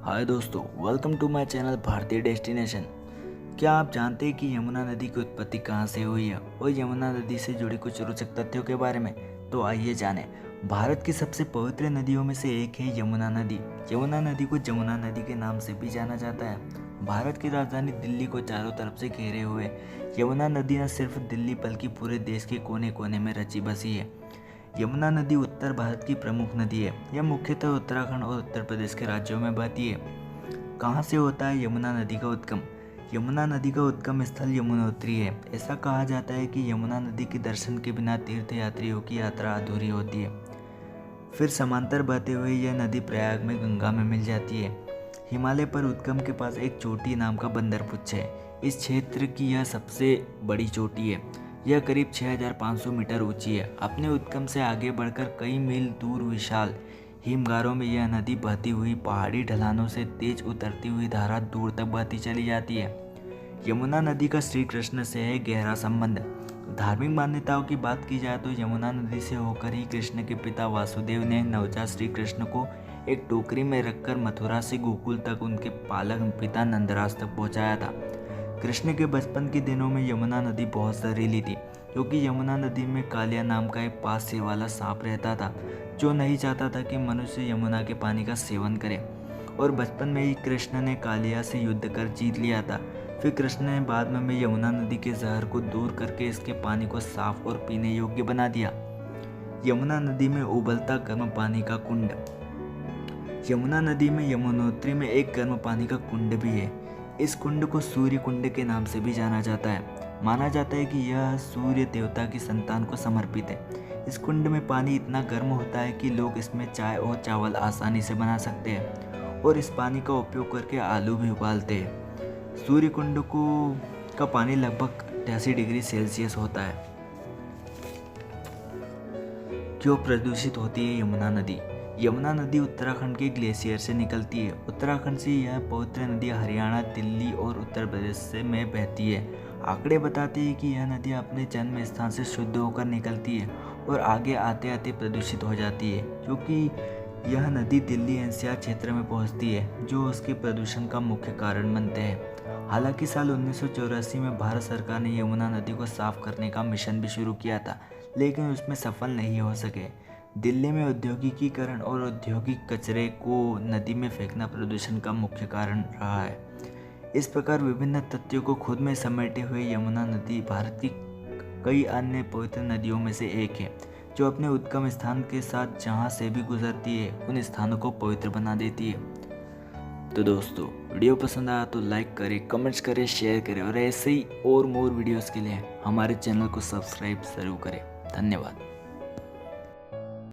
हाय दोस्तों, welcome to my channel भारतीय destination. क्या आप जानते हैं कि यमुना नदी की उत्पत्ति कहाँ से हुई है और यमुना नदी से जुड़ी कुछ रोचक तथ्यों के बारे में? तो आइए जानें। भारत की सबसे पवित्र नदियों में से एक है यमुना नदी। यमुना नदी को जमुना नदी के नाम से भी जाना जाता है। भारत की राजधानी दिल्ली को चारों तरफ से घेरे हुए यमुना नदी न सिर्फ दिल्ली बल्कि पूरे देश के कोने कोने में रची बसी है। यमुना नदी उत्तर भारत की प्रमुख नदी है। यह मुख्यतः उत्तराखंड और उत्तर प्रदेश के राज्यों में बहती है। कहाँ से होता है यमुना नदी का उद्गम? यमुना नदी का उद्गम स्थल यमुनोत्री है। ऐसा कहा जाता है कि यमुना नदी के दर्शन के बिना तीर्थ यात्रियों की यात्रा अधूरी होती है। फिर समांतर बहते हुए यह नदी प्रयाग में गंगा में मिल जाती है। हिमालय पर उद्गम के पास एक चोटी नाम का बंदर पुच्छ है। इस क्षेत्र की यह सबसे बड़ी चोटी है। यह करीब 6500 मीटर ऊंची है। अपने उद्गम से आगे बढ़कर कई मील दूर विशाल हिमगारों में यह नदी बहती हुई पहाड़ी ढलानों से तेज उतरती हुई धारा दूर तक बहती चली जाती है। यमुना नदी का श्री कृष्ण से है गहरा संबंध। धार्मिक मान्यताओं की बात की जाए तो यमुना नदी से होकर ही कृष्ण के पिता वासुदेव ने नवजात श्री कृष्ण को एक टोकरी में रखकर मथुरा से गोकुल तक उनके पालक पिता नंदराज तक पहुंचाया था। कृष्ण के बचपन के दिनों में यमुना नदी बहुत जहरीली थी, क्योंकि यमुना नदी में कालिया नाम का एक पास से वाला सांप रहता था जो नहीं चाहता था कि मनुष्य यमुना के पानी का सेवन करे। और बचपन में ही कृष्ण ने कालिया से युद्ध कर जीत लिया था। फिर कृष्ण ने बाद में यमुना नदी के जहर को दूर करके इसके पानी को साफ और पीने योग्य बना दिया। यमुना नदी में उबलता गर्म पानी का कुंड। यमुना नदी में यमुनोत्री में एक गर्म पानी का कुंड भी है। इस कुंड को सूर्य कुंड के नाम से भी जाना जाता है। माना जाता है कि यह सूर्य देवता की संतान को समर्पित है। इस कुंड में पानी इतना गर्म होता है कि लोग इसमें चाय और चावल आसानी से बना सकते हैं और इस पानी का उपयोग करके आलू भी उबालते हैं। सूर्य कुंड का पानी लगभग 88 डिग्री सेल्सियस होता है। क्यों प्रदूषित होती है यमुना नदी? यमुना नदी उत्तराखंड के ग्लेशियर से निकलती है। उत्तराखंड से यह पवित्र नदी हरियाणा, दिल्ली और उत्तर प्रदेश से में बहती है। आंकड़े बताते हैं कि यह नदी अपने जन्म स्थान से शुद्ध होकर निकलती है और आगे आते आते प्रदूषित हो जाती है, क्योंकि यह नदी दिल्ली एनसीआर क्षेत्र में पहुंचती है, जो उसके प्रदूषण का मुख्य कारण बनते हैं। हालांकि साल 1984 में भारत सरकार ने यमुना नदी को साफ करने का मिशन भी शुरू किया था, लेकिन उसमें सफल नहीं हो सके। दिल्ली में औद्योगिकीकरण और औद्योगिक कचरे को नदी में फेंकना प्रदूषण का मुख्य कारण रहा है। इस प्रकार विभिन्न तथ्यों को खुद में समेटे हुए यमुना नदी भारत की कई अन्य पवित्र नदियों में से एक है, जो अपने उद्गम स्थान के साथ जहां से भी गुजरती है उन स्थानों को पवित्र बना देती है। तो दोस्तों, वीडियो पसंद आया तो लाइक करें, कमेंट्स करें, शेयर करें और ऐसे ही और मोर वीडियोस के लिए हमारे चैनल को सब्सक्राइब जरूर करें। धन्यवाद।